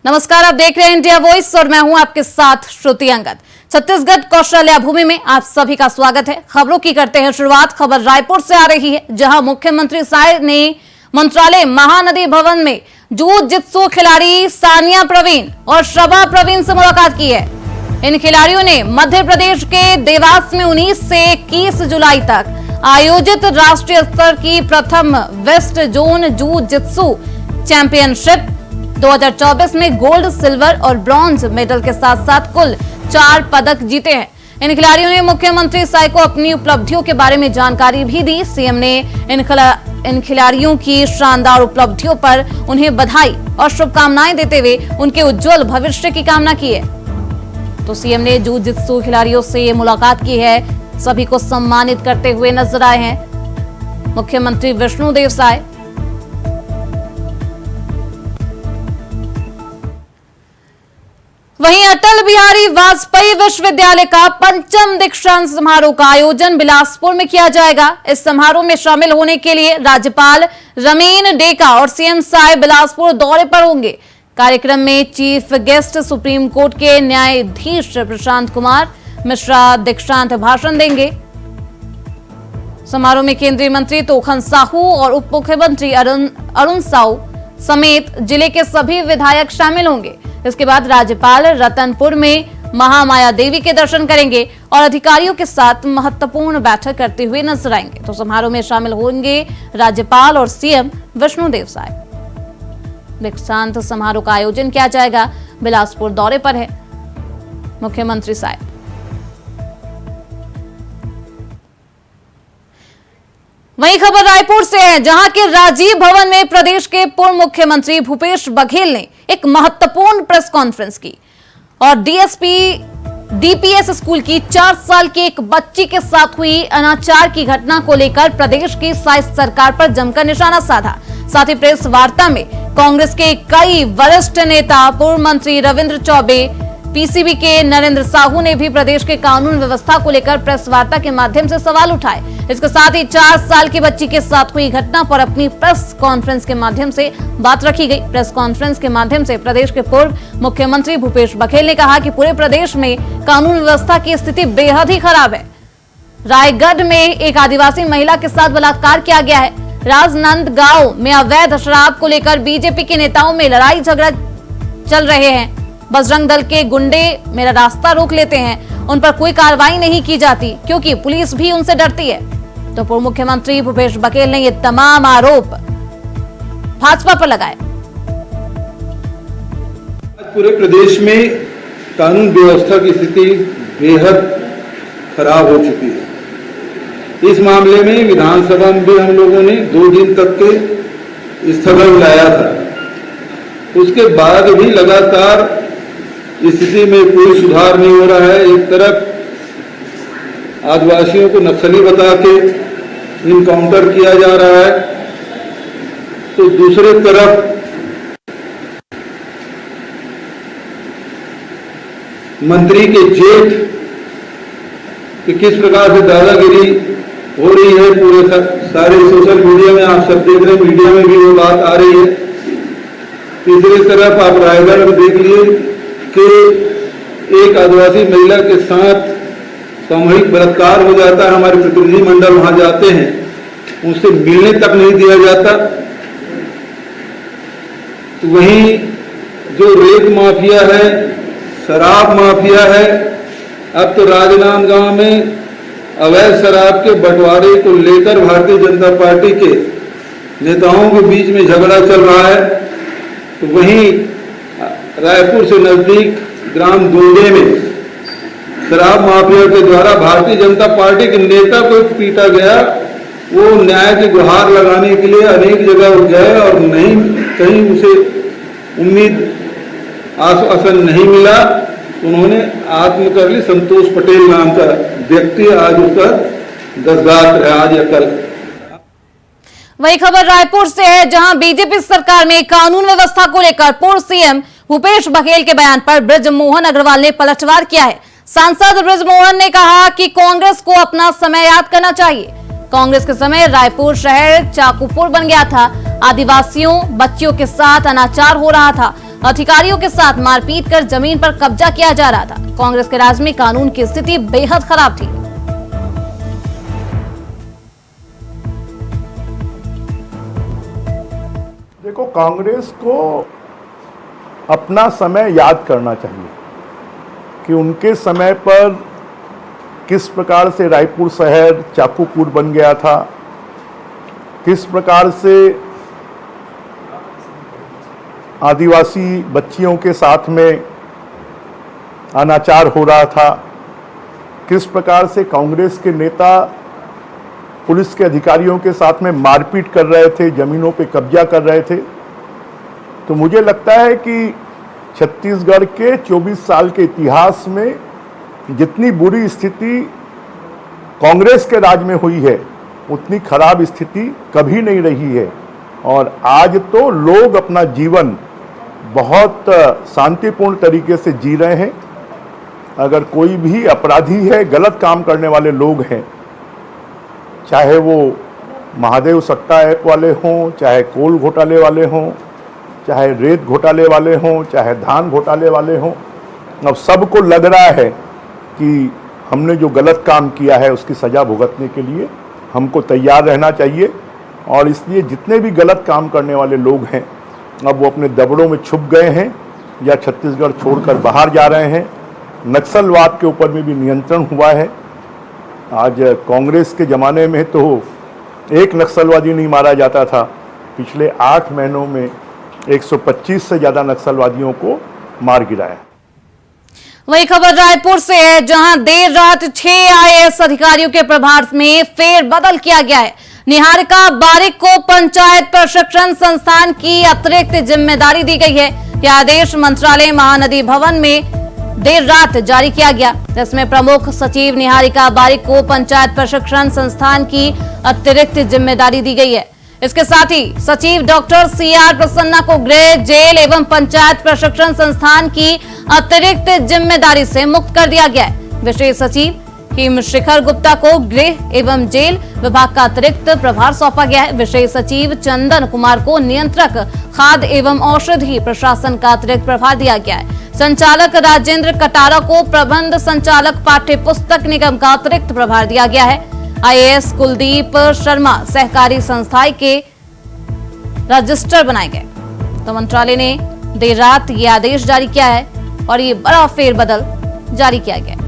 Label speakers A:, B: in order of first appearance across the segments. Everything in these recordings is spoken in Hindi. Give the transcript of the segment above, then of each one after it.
A: नमस्कार, आप देख रहे हैं इंडिया वॉइस और मैं हूं आपके साथ श्रुति अंगद। छत्तीसगढ़ कौशल्या भूमि में आप सभी का स्वागत है। खबरों की करते हैं शुरुआत। खबर रायपुर से आ रही है, जहां मुख्यमंत्री साय ने मंत्रालय महानदी भवन में जूजित्सु खिलाड़ी सानिया प्रवीण और शबा प्रवीण से मुलाकात की है। इन खिलाड़ियों ने मध्य प्रदेश के देवास में 19 से 21 जुलाई तक आयोजित राष्ट्रीय स्तर की प्रथम वेस्ट जोन जूजित्सु चैंपियनशिप 2024 में गोल्ड, सिल्वर और ब्रॉन्ज मेडल के साथ साथ कुल 4 पदक जीते हैं। इन खिलाड़ियों ने मुख्यमंत्री साय को अपनी उपलब्धियों के बारे में जानकारी भी दी। सीएम ने इन खिलाड़ियों की शानदार उपलब्धियों पर उन्हें बधाई और शुभकामनाएं देते हुए उनके उज्जवल भविष्य की कामना की है। तो सीएम ने जूजित्सु खिलाड़ियों से मुलाकात की है, सभी को सम्मानित करते हुए नजर आए हैं मुख्यमंत्री विष्णुदेव साय। वहीं अटल बिहारी वाजपेयी विश्वविद्यालय का 5म दीक्षांत समारोह का आयोजन बिलासपुर में किया जाएगा। इस समारोह में शामिल होने के लिए राज्यपाल रमीन डेका और सीएम साय बिलासपुर दौरे पर होंगे। कार्यक्रम में चीफ गेस्ट सुप्रीम कोर्ट के न्यायाधीश प्रशांत कुमार मिश्रा दीक्षांत भाषण देंगे। समारोह में केंद्रीय मंत्री तोखन साहू और उप मुख्यमंत्री अरुण साहू समेत जिले के सभी विधायक शामिल होंगे। इसके बाद राज्यपाल रतनपुर में महामाया देवी के दर्शन करेंगे और अधिकारियों के साथ महत्वपूर्ण बैठक करते हुए नजर आएंगे। तो समारोह में शामिल होंगे राज्यपाल और सीएम विष्णुदेव साय। दीक्षांत समारोह का आयोजन किया जाएगा। बिलासपुर दौरे पर है मुख्यमंत्री साय। वहीं खबर रायपुर से है, जहां के राजीव भवन में प्रदेश के पूर्व मुख्यमंत्री भूपेश बघेल ने एक महत्वपूर्ण प्रेस कॉन्फ्रेंस की और डीपीएस स्कूल की 4 साल की एक बच्ची के साथ हुई अनाचार की घटना को लेकर प्रदेश की साय सरकार पर जमकर निशाना साधा। साथ ही प्रेस वार्ता में कांग्रेस के कई वरिष्ठ नेता, पूर्व मंत्री रविंद्र चौबे, पीसीबी के नरेंद्र साहू ने भी प्रदेश के कानून व्यवस्था को लेकर प्रेस वार्ता के माध्यम से सवाल उठाए। इसके साथ ही 4 साल की बच्ची के साथ हुई घटना पर अपनी प्रेस कॉन्फ्रेंस के माध्यम से बात रखी गई। प्रेस कॉन्फ्रेंस के माध्यम से प्रदेश के पूर्व मुख्यमंत्री भूपेश बघेल ने कहा कि पूरे प्रदेश में कानून व्यवस्था की स्थिति बेहद ही खराब है। रायगढ़ में एक आदिवासी महिला के साथ बलात्कार किया गया है। राजनांदगांव में अवैध शराब को लेकर बीजेपी के नेताओं में लड़ाई झगड़ा चल रहे हैं। बजरंग दल के गुंडे मेरा रास्ता रोक लेते हैं, उन पर कोई कार्रवाई नहीं की जाती क्योंकि पुलिस भी उनसे डरती है। तो पूर्व मुख्यमंत्री भूपेश बघेल ने ये तमाम आरोप भाजपा पर लगाए।
B: पूरे प्रदेश में कानून व्यवस्था की स्थिति बेहद खराब हो चुकी है। इस मामले में विधानसभा में भी हम लोगों ने 2 दिन तक के स्थगन बुलाया था। उसके बाद भी लगातार स्थिति में कोई सुधार नहीं हो रहा है। एक तरफ आदिवासियों को नक्सली बता के इनकाउंटर किया जा रहा है, तो दूसरे तरफ मंत्री के जेठ कि किस प्रकार से दादागिरी हो रही है पूरे सारे सोशल मीडिया में आप सब देख रहे हैं, मीडिया में भी वो बात आ रही है। तीसरी तरफ आप रायगढ़ में देख लिए कि एक आदिवासी महिला के साथ सामूहिक बलात्कार हो जाता है। हमारे प्रतिनिधि मंडल वहां जाते हैं, उनसे मिलने तक नहीं दिया जाता। तो वहीं जो रेत माफिया है, शराब माफिया है, अब तो राजनांदगांव में अवैध शराब के बंटवारे को लेकर भारतीय जनता पार्टी के नेताओं के बीच में झगड़ा चल रहा है। तो वहीं रायपुर से नजदीक ग्राम गोंडे में शराब माफिया के द्वारा भारतीय जनता पार्टी के नेता को पीटा गया। वो न्याय की गुहार लगाने के लिए अनेक जगह गए और नहीं कहीं उसे उम्मीद आश्वासन नहीं मिला। उन्होंने आत्महत्या कर ली। संतोष पटेल नाम का व्यक्ति आज उसका 10 घात है आज या कल।
A: वही खबर रायपुर से है, जहां बीजेपी सरकार में कानून व्यवस्था को लेकर पूर्व सीएम भूपेश बघेल के बयान पर बृजमोहन अग्रवाल ने पलटवार किया है। सांसद बृजमोहन ने कहा कि कांग्रेस को अपना समय याद करना चाहिए। कांग्रेस के समय रायपुर शहर चाकूपुर बन गया था। आदिवासियों बच्चियों के साथ अनाचार हो रहा था। अधिकारियों के साथ मारपीट कर जमीन पर कब्जा किया जा रहा था। कांग्रेस के राज में कानून की स्थिति बेहद खराब थी।
C: देखो, कांग्रेस को अपना समय याद करना चाहिए कि उनके समय पर किस प्रकार से रायपुर शहर चाकूपुर बन गया था, किस प्रकार से आदिवासी बच्चियों के साथ में अनाचार हो रहा था, किस प्रकार से कांग्रेस के नेता पुलिस के अधिकारियों के साथ में मारपीट कर रहे थे, जमीनों पे कब्जा कर रहे थे। तो मुझे लगता है कि छत्तीसगढ़ के 24 साल के इतिहास में जितनी बुरी स्थिति कांग्रेस के राज में हुई है, उतनी खराब स्थिति कभी नहीं रही है। और आज तो लोग अपना जीवन बहुत शांतिपूर्ण तरीके से जी रहे हैं। अगर कोई भी अपराधी है, गलत काम करने वाले लोग हैं, चाहे वो महादेव सट्टा ऐप वाले हों, चाहे कोल घोटाले वाले हों, चाहे रेत घोटाले वाले हों, चाहे धान घोटाले वाले हों, अब सबको लग रहा है कि हमने जो गलत काम किया है उसकी सज़ा भुगतने के लिए हमको तैयार रहना चाहिए। और इसलिए जितने भी गलत काम करने वाले लोग हैं, अब वो अपने दबड़ों में छुप गए हैं या छत्तीसगढ़ छोड़कर बाहर जा रहे हैं। नक्सलवाद के ऊपर में भी नियंत्रण हुआ है। आज कांग्रेस के ज़माने में तो एक नक्सलवादी नहीं मारा जाता था, पिछले 8 महीनों में 125 से ज़्यादा नक्सलवादियों को मार गिराया।
A: वही खबर रायपुर से है, जहां देर रात 6 आईएएस अधिकारियों के प्रभार में फेरबदल किया गया है। निहारिका बारिक को पंचायत प्रशिक्षण संस्थान की अतिरिक्त जिम्मेदारी दी गई है। यह आदेश मंत्रालय महानदी भवन में देर रात जारी किया गया। इसमें प्रमुख सचिव निहारिका बारिक को पंचायत प्रशिक्षण संस्थान की अतिरिक्त जिम्मेदारी दी गई है। इसके साथ ही सचिव डॉक्टर सीआर प्रसन्ना को गृह, जेल एवं पंचायत प्रशिक्षण संस्थान की अतिरिक्त जिम्मेदारी से मुक्त कर दिया गया है। विशेष सचिव हिमशिखर गुप्ता को गृह एवं जेल विभाग का अतिरिक्त प्रभार सौंपा गया है। विशेष सचिव चंदन कुमार को नियंत्रक खाद्य एवं औषधि प्रशासन का अतिरिक्त प्रभार दिया गया है। संचालक राजेंद्र कटारा को प्रबंध संचालक पाठ्य पुस्तक निगम का अतिरिक्त प्रभार दिया गया है। आईएएस कुलदीप शर्मा सहकारी संस्थाएं के रजिस्टर बनाए गए। तो मंत्रालय ने देर रात ये आदेश जारी किया है और ये बड़ा फेरबदल जारी किया गया।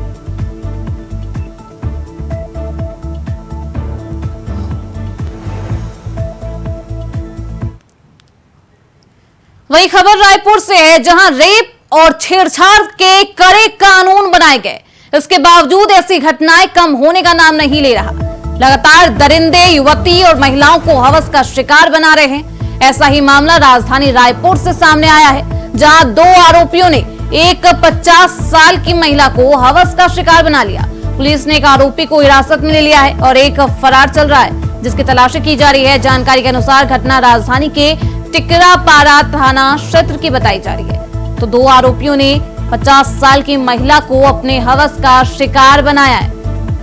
A: वही खबर रायपुर से है, जहां रेप और छेड़छाड़ के कड़े कानून बनाए गए, इसके बावजूद ऐसी घटनाएं कम होने का नाम नहीं ले रहा। लगातार दरिंदे युवती और महिलाओं को हवस का शिकार बना रहे हैं। ऐसा ही मामला राजधानी रायपुर से सामने आया है, जहां 2 आरोपियों ने एक 50 साल की महिला को हवस का शिकार बना लिया। पुलिस ने एक आरोपी को हिरासत में ले लिया है और एक फरार चल रहा है, जिसकी तलाशी की जा रही है। जानकारी के अनुसार घटना राजधानी के टिकरापारा थाना क्षेत्र की बताई जा रही है। तो 2 आरोपियों ने 50 साल की महिला को अपने हवस का शिकार बनाया है।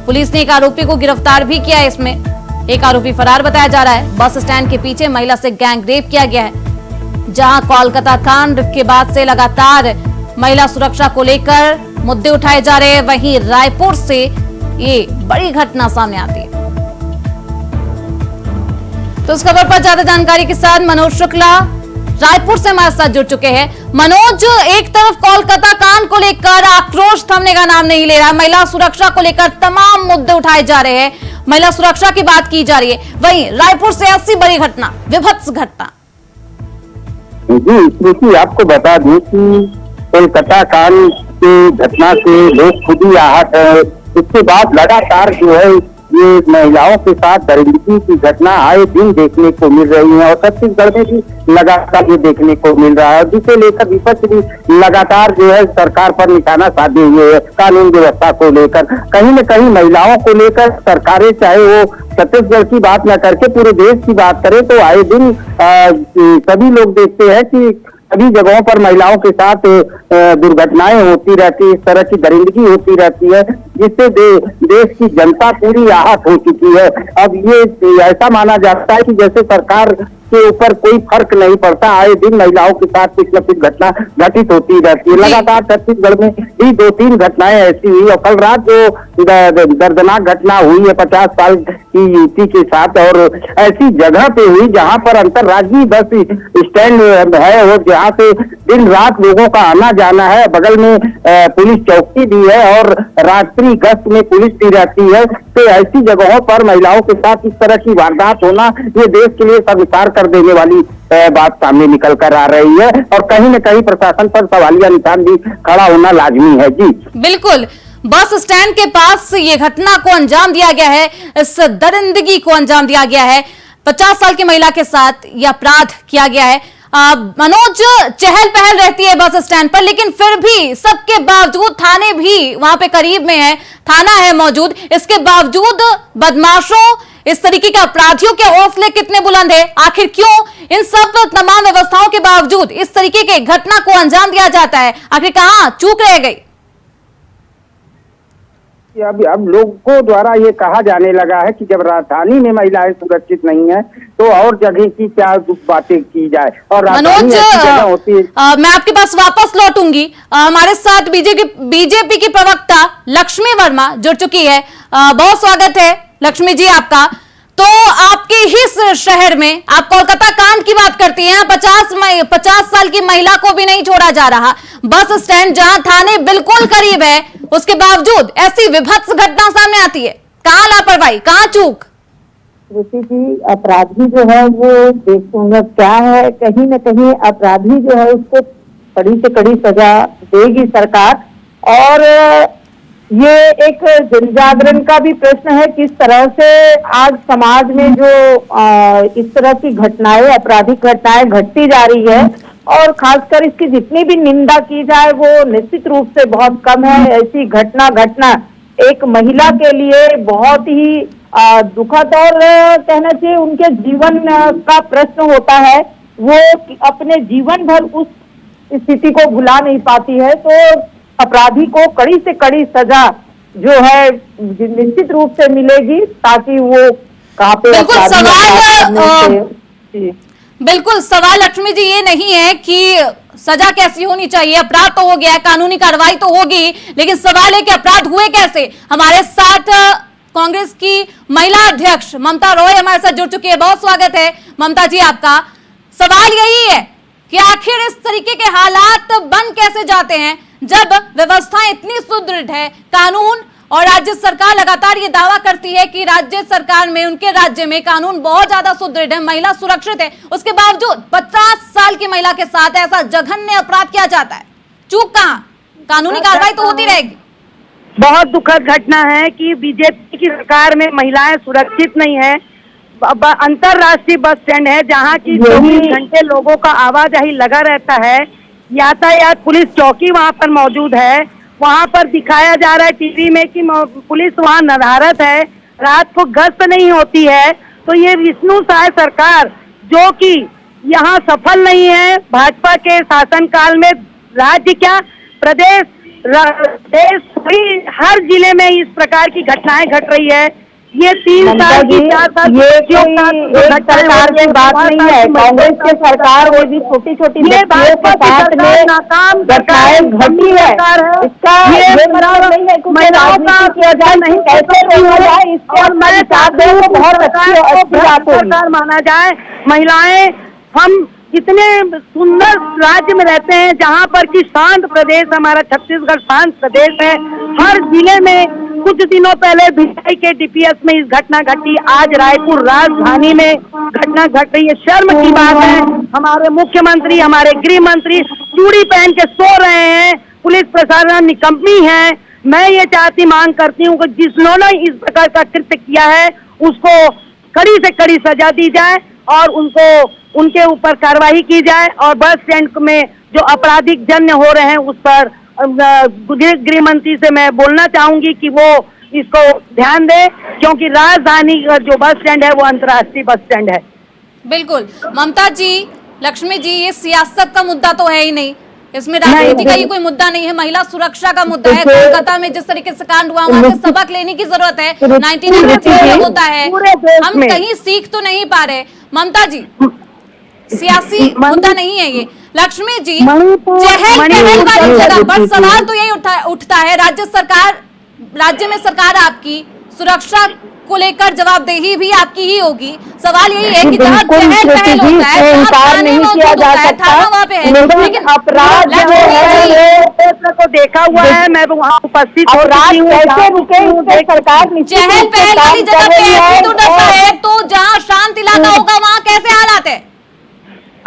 A: पुलिस ने एक आरोपी को गिरफ्तार भी किया है। इसमें एक आरोपी फरार बताया जा रहा है। बस स्टैंड के पीछे महिला से गैंग रेप किया गया है, जहां कोलकाता कांड के बाद से लगातार महिला सुरक्षा को लेकर मुद्दे उठाए जा रहे हैं। वहीं रायपुर से ये बड़ी घटना सामने आती है। तो इस खबर पर ज्यादा जानकारी के साथ मनोज शुक्ला रायपुर से हमारे साथ जुड़ चुके हैं। मनोज, एक तरफ कोलकाता कांड को लेकर आक्रोश थमने का नाम नहीं ले रहा, महिला सुरक्षा को लेकर तमाम मुद्दे उठाए जा रहे हैं, महिला सुरक्षा की बात की जा रही है, वहीं रायपुर से ऐसी बड़ी घटना, विभत्स घटना।
D: जी स्मृति, आपको बता दूं कि कोलकाता कांड की घटना से लोग खुद ही आहत है। इसके बाद लगातार जो है ये महिलाओं के साथ दरिंदगी की घटना आए दिन देखने को मिल रही है और छत्तीसगढ़ में भी लगातार ये देखने को मिल रहा है, जिसे लेकर विपक्ष भी लगातार जो है सरकार पर निशाना साधे हुए है। कानून व्यवस्था को लेकर कहीं न कहीं महिलाओं को लेकर सरकारें, चाहे वो छत्तीसगढ़ की बात न करके पूरे देश की बात करें, तो आए दिन सभी लोग देखते हैं कि सभी जगहों पर महिलाओं के साथ दुर्घटनाएं होती रहती, इस तरह की दरिंदगी होती रहती है, जिससे देश की जनता पूरी आहत हो चुकी है। अब ये ऐसा माना जाता है कि जैसे सरकार के ऊपर कोई फर्क नहीं पड़ता। आए दिन महिलाओं के साथ कुछ न कुछ घटना घटित होती रहती है। लगातार छत्तीसगढ़ में भी 2-3 घटनाएं ऐसी हुई और कल रात जो दर्दनाक घटना हुई है 50 साल की युवती के साथ, और ऐसी जगह पे हुई जहां पर अंतर्राज्यीय बस स्टैंड है और जहां से दिन रात लोगों का आना जाना है। बगल में पुलिस चौकी भी है और रात्रि गश्त में पुलिस भी रहती है। तो ऐसी जगहों पर महिलाओं के साथ इस तरह की वारदात होना ये देश के लिए शर्मसार कर देने वाली बात सामने निकल कर आ रही है और कहीं न कहीं प्रशासन पर सवालिया निशान भी खड़ा होना लाजमी है। जी
A: बिल्कुल, बस स्टैंड के पास ये घटना को अंजाम दिया गया है, इस दरिंदगी को अंजाम दिया गया है। 50 साल की महिला के साथ यह अपराध किया गया है। मनोज, चहल पहल रहती है बस स्टैंड पर, लेकिन फिर भी सबके बावजूद थाने भी वहां पे करीब में है, थाना है मौजूद, इसके बावजूद बदमाशों, इस तरीके के अपराधियों के हौसले कितने बुलंद है? आखिर क्यों इन सब तमाम व्यवस्थाओं के बावजूद इस तरीके के घटना को अंजाम दिया जाता है? आखिर कहां चूक रह गई?
D: अब लोगों द्वारा ये कहा जाने लगा है कि जब राजधानी में महिलाएं सुरक्षित नहीं है तो और जगह की क्या बातें की जाए। और
A: मनोज, मैं आपके पास वापस लौटूंगी। हमारे साथ बीजेपी की प्रवक्ता लक्ष्मी वर्मा जुड़ चुकी है। बहुत स्वागत है लक्ष्मी जी आपका। तो आपके ही शहर में आप कोलकाता कांड की बात करती हैं, 50 साल की महिला को भी नहीं छोड़ा जा रहा। बस स्टैंड जहां थाने बिल्कुल करीब है, उसके बावजूद ऐसी विभत्स घटना सामने आती है। कहां लापरवाही, कहां चूक?
E: रुचि जी, अपराधी जो है वो देखो क्या है, कहीं न कहीं अपराधी जो है उसको कड़ी से कड़ी सजा देगी सरकार। और ये एक जनजागरण का भी प्रश्न है, किस तरह से आज समाज में जो इस तरह की घटनाएं, आपराधिक घटनाएं घटती जा रही है और खासकर इसकी जितनी भी निंदा की जाए वो निश्चित रूप से बहुत कम है। ऐसी घटना एक महिला के लिए बहुत ही दुखद और कहना चाहिए उनके जीवन का प्रश्न होता है। वो अपने जीवन भर उस स्थिति को भुला नहीं पाती है। तो अपराधी को कड़ी से कड़ी सजा जो है निश्चित रूप से मिलेगी, ताकि वो कहाँ पे
A: बिल्कुल सवाल लक्ष्मी जी ये नहीं है कि सजा कैसी होनी चाहिए, अपराध तो हो गया, कानूनी कार्रवाई तो होगी, लेकिन सवाल है कि अपराध हुए कैसे। हमारे साथ कांग्रेस की महिला अध्यक्ष ममता रॉय हमारे साथ जुड़ चुकी है। बहुत स्वागत है ममता जी आपका। सवाल यही है कि आखिर इस तरीके के हालात बन कैसे जाते हैं जब व्यवस्था इतनी सुदृढ़ है, कानून, और राज्य सरकार लगातार ये दावा करती है कि राज्य सरकार में, उनके राज्य में कानून बहुत ज्यादा सुदृढ़ है, महिला सुरक्षित है, उसके बावजूद 50 साल की महिला के साथ ऐसा जघन्य अपराध किया जाता है। चूक कहां? कानूनी कार्रवाई तो होती रहेगी।
F: बहुत दुखद घटना है कि बीजेपी की सरकार में महिलाएं सुरक्षित नहीं है। अंतरराष्ट्रीय बस स्टैंड है जहां की 24 घंटे लोगों का आवाजाही लगा रहता है। यातायात पुलिस चौकी वहां पर मौजूद है। वहां पर दिखाया जा रहा है टीवी में कि पुलिस वहां नदारत है, रात को गश्त नहीं होती है। तो ये विष्णु साय सरकार जो कि यहाँ सफल नहीं है भाजपा के शासनकाल में, राज्य क्या प्रदेश देश हर जिले में इस प्रकार की घटनाएं घट रही है। ये 3 साल की 4 साल
E: सरकार की बात नहीं है, कांग्रेस की सरकार में भी छोटी छोटी नाकाम घटनाएं घटी है। इसका ये मतलब नहीं है कि राजनीति किया जाए, नहीं कैसे नहीं हो जाए, इसके बहुत अच्छी सरकार
F: माना जाए। महिलाएं, हम इतने सुंदर राज्य में रहते हैं जहां पर कि शांत प्रदेश, हमारा छत्तीसगढ़ शांत प्रदेश है। हर जिले में कुछ दिनों पहले भिलाई के डीपीएस में इस घटना घटी, आज रायपुर राजधानी में घटना घट रही है। शर्म की बात है। हमारे मुख्यमंत्री, हमारे गृह मंत्री चूड़ी पहन के सो रहे हैं। पुलिस प्रशासन निकम्मी है। मैं ये मांग करती हूँ कि जिन्होंने इस प्रकार का कृत्य किया है उसको कड़ी से कड़ी सजा दी जाए और उनके ऊपर कार्रवाई की जाए। और बस स्टैंड में जो आपराधिक जन्य हो रहे हैं उस पर गृह मंत्री से मैं बोलना चाहूंगी कि वो इसको ध्यान दे, क्योंकि राजधानी का जो बस स्टैंड है वो अंतर्राष्ट्रीय बस स्टैंड है।
A: बिल्कुल ममता जी, लक्ष्मी जी, ये सियासत का मुद्दा तो है ही नहीं, इसमें राजनीति का ही कोई मुद्दा नहीं है, महिला सुरक्षा का मुद्दा है। कोलकाता में जिस तरीके से कांड हुआ, वहां से सबक लेने की जरूरत है। 1993 होता है, हम कहीं सीख तो नहीं पा रहे। ममता जी, सियासी मुद्दा नहीं है ये। लक्ष्मी जी,
E: मणिपुर
A: चहल पहल वाली जगह पर
E: मणिपुर
A: सवाल तो यही उठता है, राज्य में सरकार आपकी, सुरक्षा को लेकर जवाबदेही भी आपकी ही होगी। सवाल यही है कि जहाँ चहल पहल होता है,
E: इनकार नहीं किया जा सकता, लेकिन अपराध जो है
F: को देखा हुआ है, मैं वहाँ उपस्थित हो
E: अपराध कैसे रुके, इस पे सरकार
A: चहल पहल वाली जगह पे ऐसी दुर्दशा है, तो जहाँ शांत इलाका होगा वहाँ कैसे हालात है?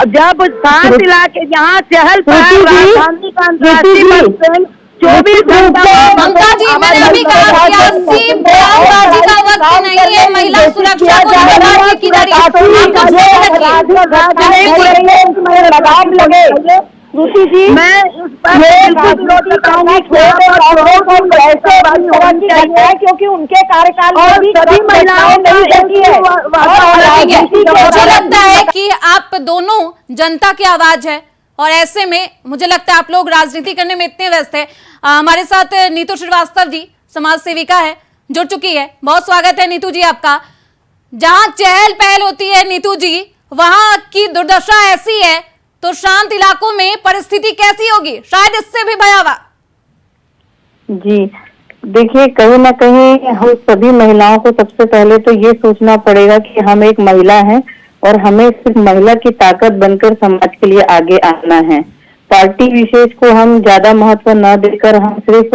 F: जब शांत इलाके जहाँ चहल पहल राजधानी का अंतर्राष्ट्रीय बस 24 घंटा।
A: ममता जी, मैंने अभी कहा सियासी बयानबाजी का वक्त नहीं है, महिला सुरक्षा को लेकर की जा रही है।
E: लगाम लगे श्रुति जी, मैं इस पर विरोधी है, क्योंकि उनके कार्यकाल में भी सभी महिलाएं नहीं देखी है।
A: मुझे लगता है कि आप दोनों जनता की आवाज है, और ऐसे में मुझे लगता है आप लोग राजनीति करने में इतने व्यस्त है। हमारे साथ नीतू श्रीवास्तव जी, समाज सेविका है, जुड़ चुकी है। बहुत स्वागत है नीतू जी आपका। जहां चहल पहल होती है नीतू जी, वहां की दुर्दशा ऐसी है, तो शांत इलाकों में परिस्थिति कैसी होगी, शायद इससे भी भयावह।
E: जी देखिए, कहीं ना कहीं हम सभी महिलाओं को सबसे पहले तो ये सोचना पड़ेगा कि हम एक महिला हैं और हमें सिर्फ महिला की ताकत बनकर समाज के लिए आगे आना है। पार्टी विशेष को हम ज्यादा महत्व न देकर हम सिर्फ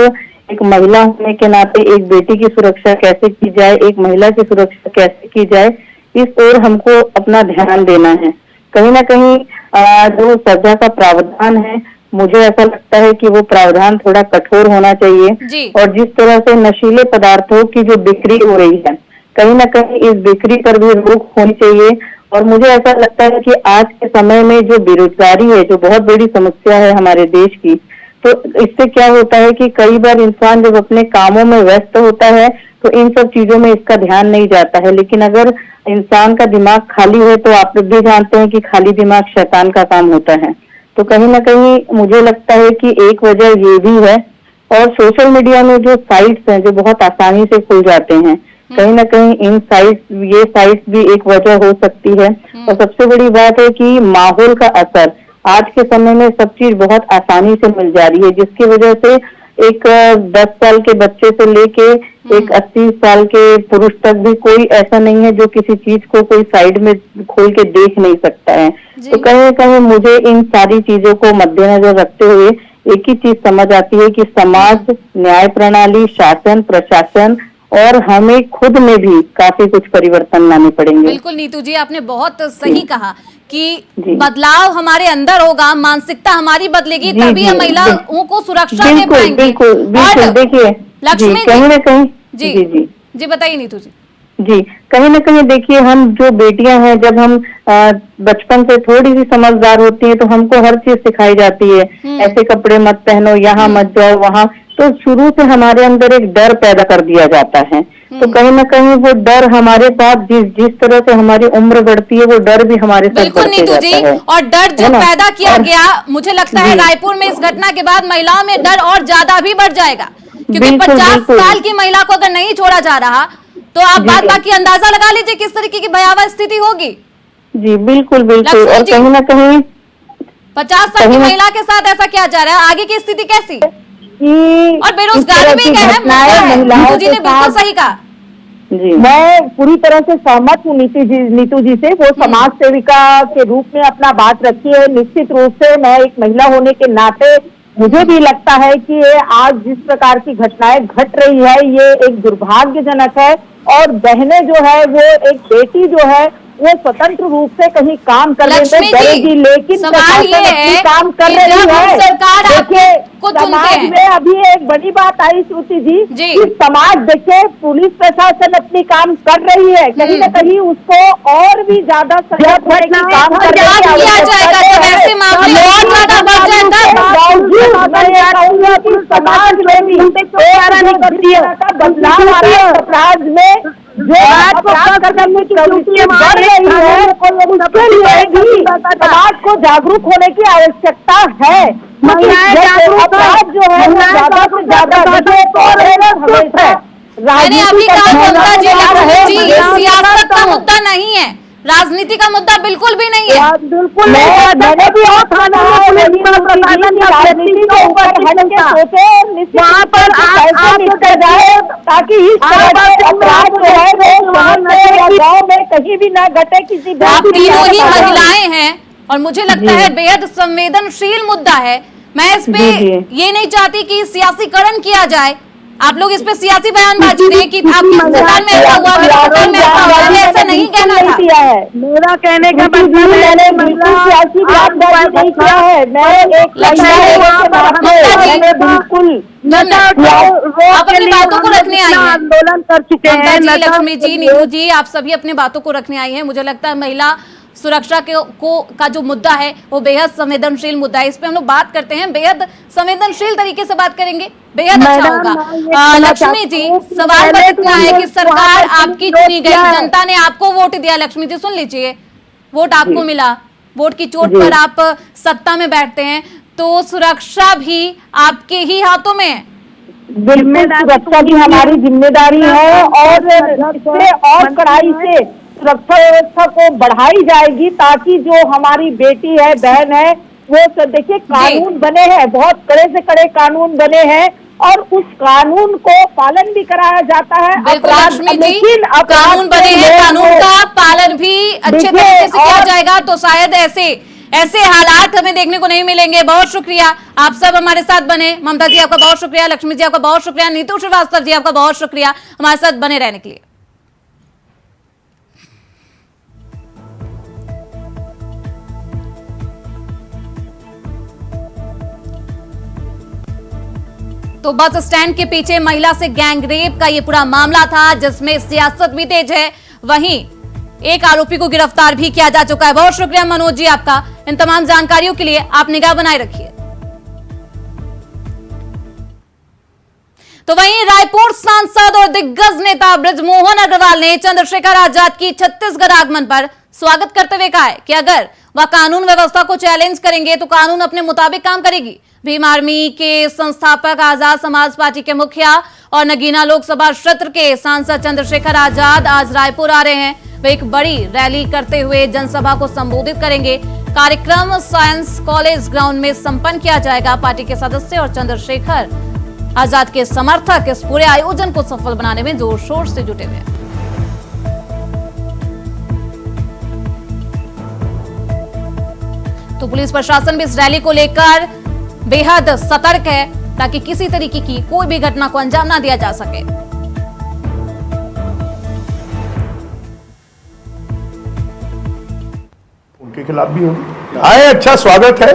E: एक महिला होने के नाते एक बेटी की सुरक्षा कैसे की जाए, एक महिला की सुरक्षा कैसे की जाए, इस ओर हमको अपना ध्यान देना है। कहीं ना कहीं जो सजा का प्रावधान है, मुझे ऐसा लगता है कि वो प्रावधान थोड़ा कठोर होना चाहिए। और जिस तरह से नशीले पदार्थों की जो बिक्री हो रही है, कहीं ना कहीं इस बिक्री पर भी रोक होनी चाहिए। और मुझे ऐसा लगता है कि आज के समय में जो बेरोजगारी है, जो बहुत बड़ी समस्या है हमारे देश की, तो इससे क्या होता है कि कई बार इंसान जब अपने कामों में व्यस्त होता है तो इन सब चीजों में इसका ध्यान नहीं जाता है। लेकिन अगर इंसान का दिमाग खाली है तो आप भी जानते हैं कि खाली दिमाग शैतान का काम होता है। तो कहीं ना कहीं मुझे लगता है कि एक वजह ये भी है। और सोशल मीडिया में जो साइट्स हैं जो बहुत आसानी से खुल जाते हैं, कहीं ना कहीं ये साइट्स भी एक वजह हो सकती है। और सबसे बड़ी बात है कि माहौल का असर, आज के समय में सब चीज बहुत आसानी से मिल जा रही है, जिसकी वजह से एक 10 साल के बच्चे से लेके एक 80 साल के पुरुष तक भी कोई ऐसा नहीं है जो किसी चीज को कोई साइड में खोल के देख नहीं सकता है। तो कहीं ना कहीं मुझे इन सारी चीजों को मद्देनजर रखते हुए एक ही चीज समझ आती है कि समाज, न्याय प्रणाली, शासन, प्रशासन और हमें खुद में भी काफी कुछ परिवर्तन लाने पड़ेंगे।
A: बिल्कुल नीतू जी, आपने बहुत सही कहा कि बदलाव हमारे अंदर होगा, मानसिकता हमारी बदलेगी, तभी हम महिलाओं को सुरक्षा दे पाएंगे।
E: बिल्कुल देखिए
A: लक्ष्मी
E: कहीं ना कहीं
A: जी बताइए नीतू जी।
E: जी कहीं ना कहीं देखिए, हम जो बेटियां हैं, जब हम बचपन से थोड़ी सी समझदार होती हैं तो हमको हर चीज सिखाई जाती है, ऐसे कपड़े मत पहनो, यहाँ मत जाओ, वहाँ, तो शुरू से हमारे अंदर एक डर पैदा कर दिया जाता है। तो कहीं ना कहीं वो डर हमारे साथ जिस तरह से हमारी उम्र बढ़ती है, वो डर भी हमारे साथ
A: बिल्कुल नीतू जी, और डर जो पैदा किया गया, मुझे लगता है रायपुर में इस घटना के बाद महिलाओं में डर और ज्यादा भी बढ़ जाएगा, क्योंकि 50 साल की महिला को अगर नहीं छोड़ा जा रहा तो आप बात की अंदाजा लगा लीजिए किस तरीके की भयावह स्थिति होगी।
E: जी बिल्कुल और कहीं ना कहीं
A: 50 साल की महिला के साथ ऐसा किया जा रहा है, आगे की स्थिति कैसी? और बेरोजगारी भी है, नीतू जी ने बिल्कुल सही कहा।
E: जी मैं पूरी तरह से सहमत हूँ नीतू जी से। वो समाज सेविका के रूप में अपना बात रखी है। निश्चित रूप से मैं एक महिला होने के नाते मुझे भी लगता है कि ये आज जिस प्रकार की घटनाएं घट रही है, ये एक दुर्भाग्यजनक है। और बहनें जो है, वो एक बेटी जो है वो स्वतंत्र रूप से कहीं काम करने में डरेगी, लेकिन
A: सवाल ये है
E: काम कर रही है।
A: सरकार
E: देखिए समाज में अभी एक बड़ी बात आई श्रुति जी, कि समाज देखिए पुलिस प्रशासन अपनी काम कर रही है, कहीं न कहीं उसको और भी ज्यादा सजग होने की काम करने की आवश्यकता है। समाज में भी बदलाव आ रहा है। अपराध में जो अपराध करने की प्रवृत्ति बढ़ रही है, उसके लिए भी समाज को जागरूक होने की आवश्यकता है। अपराध जो है ज्यादा से ज्यादा
A: मैंने अभी कहा ममता जी, ये सियासत का मुद्दा नहीं है, राजनीति का मुद्दा बिल्कुल भी नहीं है।
F: बिल्कुल मैंने भी और राजनीति के ऊपर हट के सोचे वहाँ पर आप जाए ताकि इस तरह के अपराध जो है गाँव में कहीं भी ना घटे किसी।
A: आप तीनों ही महिलाएं हैं और मुझे लगता है बेहद संवेदनशील मुद्दा है। मैं इस पे ये नहीं चाहती कि सियासीकरण किया जाए। आप लोग इस पे सियासी बयानबाजी दें कि आपकी सरकार में ऐसा हुआ, मेरी सरकार में ऐसा हुआ, मैंने ऐसा नहीं कहना था।
F: मेरा कहने का मतलब मैंने सियासी बयानबाजी नहीं किया है। मैं एक बिल्कुल
A: आप अपनी बातों को रखने आई हैं,
F: आंदोलन कर चुके हैं।
A: लक्ष्मी जी, नीतू जी, आप सभी अपनी बातों को रखने आई हैं। मुझे लगता है महिला सुरक्षा का जो मुद्दा है वो बेहद संवेदनशील मुद्दा है। इस पे हम लोग बात करते हैं, बेहद संवेदनशील तरीके से बात करेंगे, बेहद अच्छा होगा। लक्ष्मी जी, सवाल बस इतना है कि सरकार आपकी चुनी गई, जनता ने आपको वोट दिया। लक्ष्मी जी सुन लीजिए, वोट आपको मिला, वोट की चोट पर आप सत्ता में बैठते हैं, तो सुरक्षा भी आपके ही हाथों में है।
E: बिल्कुल, सुरक्षा भी हमारी जिम्मेदारी है और इससे और कड़ाई से सुरक्षा व्यवस्था को बढ़ाई जाएगी ताकि जो हमारी बेटी है, बहन है, वो देखिए कानून बने हैं, बहुत कड़े से कड़े कानून बने हैं और उस कानून को पालन भी कराया जाता है।
A: लक्ष्मी जी, कानून बने हैं, कानून का पालन भी अच्छे तरीके से किया जाएगा तो शायद ऐसे हालात हमें देखने को नहीं मिलेंगे। बहुत शुक्रिया, आप सब हमारे साथ बने। ममता जी आपका बहुत शुक्रिया, लक्ष्मी जी आपका बहुत शुक्रिया, नीतू श्रीवास्तव जी आपका बहुत शुक्रिया हमारे साथ बने रहने के लिए। तो बस स्टैंड के पीछे महिला से गैंगरेप का ये पूरा मामला था जिसमें सियासत भी तेज है। वहीं एक आरोपी को गिरफ्तार भी किया जा चुका है। बहुत शुक्रिया मनोज जी आपका। इन तमाम जानकारियों के लिए आप निगाह बनाए रखिए। तो वहीं रायपुर सांसद और दिग्गज नेता बृजमोहन अग्रवाल ने चंद्रशेखर आजाद की छत्तीसगढ़ आगमन पर स्वागत करते हुए कहा है कि अगर वह कानून व्यवस्था को चैलेंज करेंगे तो कानून अपने मुताबिक काम करेगी। भीम आर्मी के संस्थापक, आजाद समाज पार्टी के मुखिया और नगीना लोकसभा क्षेत्र के सांसद चंद्रशेखर आजाद आज रायपुर आ रहे हैं। वे एक बड़ी रैली करते हुए जनसभा को संबोधित करेंगे। कार्यक्रम साइंस कॉलेज ग्राउंड में संपन्न किया जाएगा। पार्टी के सदस्य और चंद्रशेखर आजाद के समर्थक इस पूरे आयोजन को सफल बनाने में जोर शोर से जुटे हुए हैं। तो पुलिस प्रशासन भी इस रैली को लेकर बेहद सतर्क है ताकि किसी तरीके की कोई भी घटना को अंजाम ना दिया जा सके।
C: उनके खिलाफ भी होगी। आए अच्छा स्वागत है,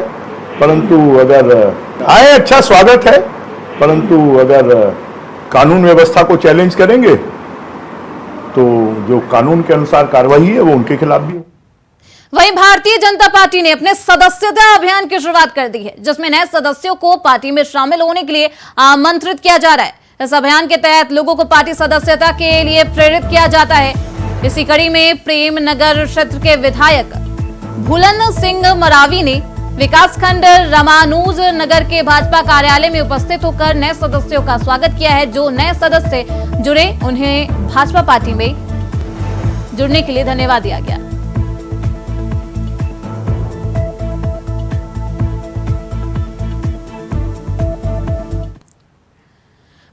C: परंतु अगर कानून व्यवस्था को चैलेंज करेंगे तो जो कानून के अनुसार कार्रवाई है वो उनके खिलाफ भी होगी।
A: वहीं भारतीय जनता पार्टी ने अपने सदस्यता अभियान की शुरुआत कर दी है, जिसमें नए सदस्यों को पार्टी में शामिल होने के लिए आमंत्रित किया जा रहा है। इस अभियान के तहत लोगों को पार्टी सदस्यता के लिए प्रेरित किया जाता है। इसी कड़ी में प्रेम नगर क्षेत्र के विधायक भूलन सिंह मरावी ने विकासखंड रामानुज नगर के भाजपा कार्यालय में उपस्थित होकर नए सदस्यों का स्वागत किया है। जो नए सदस्य जुड़े उन्हें भाजपा पार्टी में जुड़ने के लिए धन्यवाद दिया गया।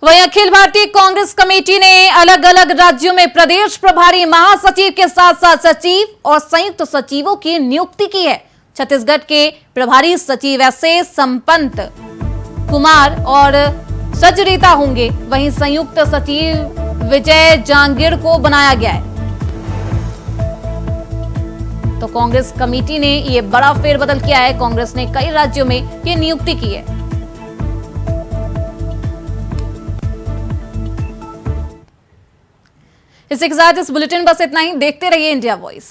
A: वहीं अखिल भारतीय कांग्रेस कमेटी ने अलग अलग राज्यों में प्रदेश प्रभारी महासचिव के साथ साथ सचिव और संयुक्त सचिवों की नियुक्ति की है। छत्तीसगढ़ के प्रभारी सचिव ऐसे संपत कुमार और सचरिता होंगे। वहीं संयुक्त सचिव विजय जांगीर को बनाया गया है। तो कांग्रेस कमेटी ने यह बड़ा फेरबदल किया है। कांग्रेस ने कई राज्यों में यह नियुक्ति की है। इसी के साथ इस बुलेटिन बस इतना ही। देखते रहिए इंडिया वॉइस।